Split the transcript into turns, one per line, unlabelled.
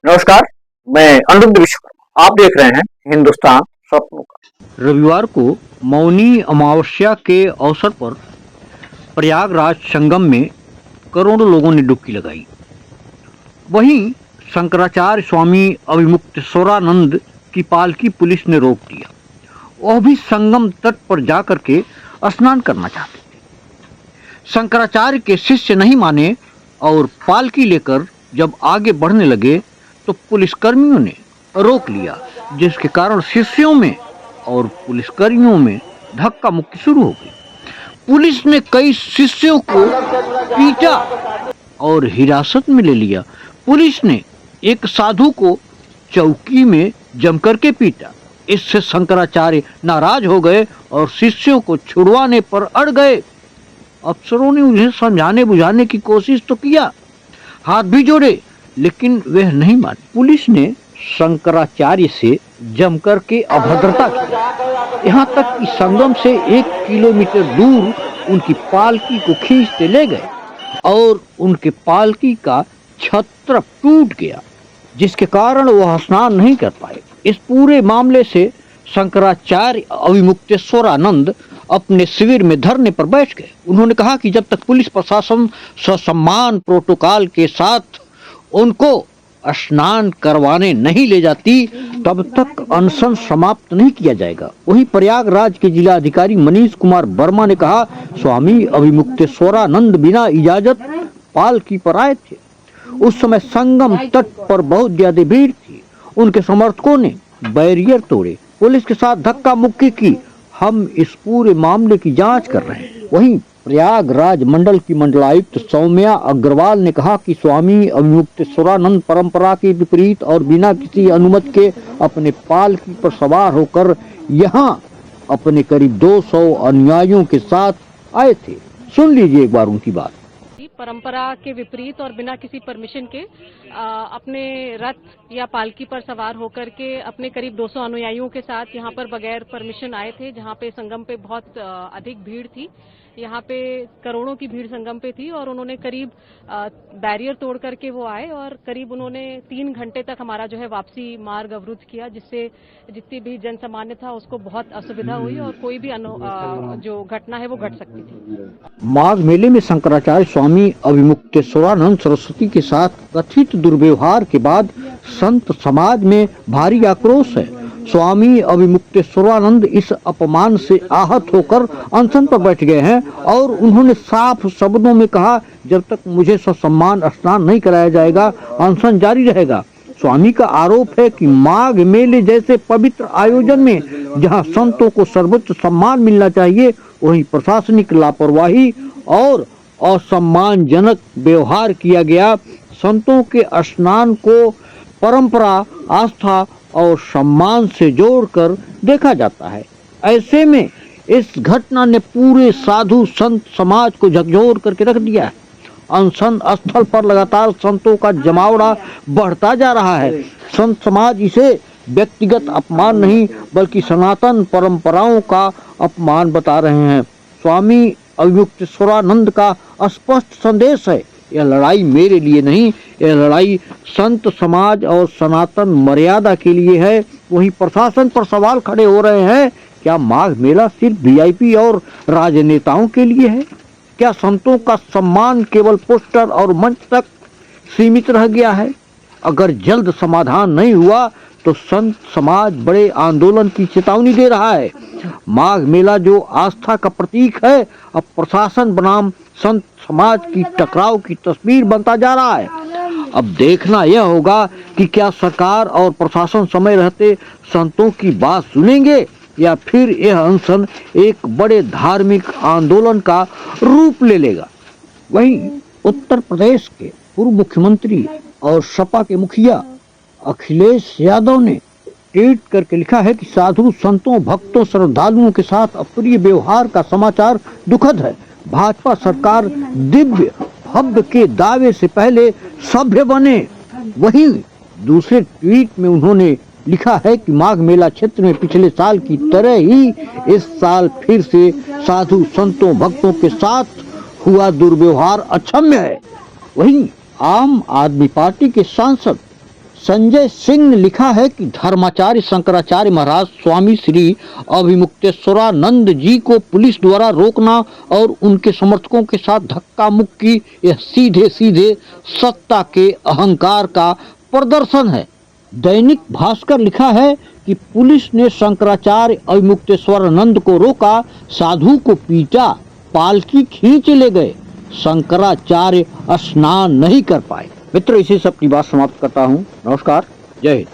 नमस्कार, मैं अनिरुद्ध विश्वकर्मा। आप देख रहे हैं हिंदुस्तान सपनों का।
रविवार को मौनी अमावस्या के अवसर पर प्रयागराज संगम में करोड़ों लोगों ने डुबकी लगाई। वहीं शंकराचार्य स्वामी अभिमुक्तेश्वरानंद की पालकी पुलिस ने रोक दिया। वह भी संगम तट पर जाकर के स्नान करना चाहते थे। शंकराचार्य के शिष्य नहीं माने और पालकी लेकर जब आगे बढ़ने लगे तो पुलिसकर्मियों ने रोक लिया, जिसके कारण शिष्यों में और पुलिसकर्मियों में धक्का मुक्की शुरू हो गई। पुलिस ने कई शिष्यों को पीटा और हिरासत में ले लिया। पुलिस ने एक साधु को चौकी में जमकर के पीटा। इससे शंकराचार्य नाराज हो गए और शिष्यों को छुड़वाने पर अड़ गए। अफसरों ने उन्हें समझाने बुझाने की कोशिश तो किया, हाथ भी जोड़े, लेकिन वह नहीं माने। पुलिस ने शंकराचार्य से जमकर के अभद्रता की, यहाँ तक कि संगम से 1 किलोमीटर दूर उनकी पालकी को खींचते ले गए और उनके पालकी का छत्र टूट गया, जिसके कारण वह स्नान नहीं कर पाए। इस पूरे मामले से शंकराचार्य अभिमुक्तेश्वरानंद अपने शिविर में धरने पर बैठ गए। उन्होंने कहा कि जब तक पुलिस प्रशासन ससम्मान प्रोटोकॉल के साथ उनको स्नान करवाने नहीं ले जाती, तब तक अनशन समाप्त नहीं किया जाएगा। वहीं प्रयागराज के जिला अधिकारी मनीष कुमार वर्मा ने कहा, स्वामी अभिमुक्तेश्वरानंद बिना इजाजत पालकी पर आए थे। उस समय संगम तट पर बहुत ज्यादा भीड़ थी। उनके समर्थकों ने बैरियर तोड़े, पुलिस के साथ धक्का मुक्की की। हम इस पूरे मामले की जांच कर रहे हैं। वहीं प्रयागराज मंडल की मंडलायुक्त सौम्या अग्रवाल ने कहा कि स्वामी अभिमुक्तेश्वरानंद परंपरा के विपरीत और बिना किसी अनुमति के अपने पालकी पर सवार होकर यहां अपने करीब 200 अनुयायियों के साथ आए थे। सुन लीजिए एक बार उनकी बात।
परंपरा के विपरीत और बिना किसी परमिशन के अपने रथ या पालकी पर सवार होकर के अपने करीब 200 अनुयायियों के साथ यहाँ पर बगैर परमिशन आए थे, जहाँ पे संगम पे बहुत अधिक भीड़ थी। यहाँ पे करोड़ों की भीड़ संगम पे थी और उन्होंने करीब बैरियर तोड़ करके वो आए और करीब उन्होंने 3 घंटे तक हमारा जो है वापसी मार्ग अवरुद्ध किया, जिससे जितनी भी जन सामान्य था उसको बहुत असुविधा हुई और कोई भी जो घटना है वो घट सकती थी।
माघ मेले में शंकराचार्य स्वामी अभिमुक्तेश्वरानंद सरस्वती के साथ कथित दुर्व्यवहार के बाद संत समाज में भारी आक्रोश है। स्वामी अभिमुक्तेश्वरानंद इस अपमान से आहत होकर अनशन पर बैठ गए हैं और उन्होंने साफ शब्दों में कहा, जब तक मुझे ससम्मान स्नान नहीं कराया जाएगा अनशन जारी रहेगा। स्वामी का आरोप है कि माघ मेले जैसे पवित्र आयोजन में जहां संतों को सर्वोच्च सम्मान मिलना चाहिए, वहीं प्रशासनिक लापरवाही और असम्मानजनक व्यवहार किया गया। संतों के स्नान को परंपरा, आस्था और सम्मान से जोड़कर देखा जाता है। ऐसे में इस घटना ने पूरे साधु संत समाज को झकझोर करके रख दिया है। अनशन स्थल पर लगातार संतों का जमावड़ा बढ़ता जा रहा है। संत समाज इसे व्यक्तिगत अपमान नहीं बल्कि सनातन परंपराओं का अपमान बता रहे हैं। स्वामी अभिमुक्तेश्वरानंद का स्पष्ट संदेश है, यह लड़ाई मेरे लिए नहीं, यह लड़ाई संत समाज और सनातन मर्यादा के लिए है। वहीं प्रशासन पर सवाल खड़े हो रहे हैं, क्या माघ मेला सिर्फ वीआईपी और राजनेताओं के लिए है? क्या संतों का सम्मान केवल पोस्टर और मंच तक सीमित रह गया है? अगर जल्द समाधान नहीं हुआ तो संत समाज बड़े आंदोलन की चेतावनी दे रहा है। माघ मेला जो आस्था का प्रतीक है, अब प्रशासन बनाम संत समाज की टकराव की तस्वीर बनता जा रहा है। अब देखना यह होगा कि क्या सरकार और प्रशासन समय रहते संतों की बात सुनेंगे या फिर यह अनशन एक बड़े धार्मिक आंदोलन का रूप ले लेगा। वहीं उत्तर प्रदेश के पूर्व मुख्यमंत्री और सपा के मुखिया अखिलेश यादव ने ट्वीट करके लिखा है कि साधु संतों, भक्तों, श्रद्धालुओं के साथ अप्रिय व्यवहार का समाचार दुखद है। भाजपा सरकार दिव्य भव्य के दावे से पहले सभ्य बने। वहीं दूसरे ट्वीट में उन्होंने लिखा है कि माघ मेला क्षेत्र में पिछले साल की तरह ही इस साल फिर से साधु संतों, भक्तों के साथ हुआ दुर्व्यवहार अक्षम्य है। वहीं आम आदमी पार्टी के सांसद संजय सिंह ने लिखा है कि धर्माचार्य शंकराचार्य महाराज स्वामी श्री अभिमुक्तेश्वरानंद जी को पुलिस द्वारा रोकना और उनके समर्थकों के साथ धक्का मुक्की यह सीधे सीधे सत्ता के अहंकार का प्रदर्शन है। दैनिक भास्कर लिखा है कि पुलिस ने शंकराचार्य अभिमुक्तेश्वरानंद को रोका, साधु को पीटा, पालकी खींच ले गए, शंकराचार्य स्नान नहीं कर पाए। मित्र, इसी से अपनी बात समाप्त करता हूँ। नमस्कार, जय हिंद।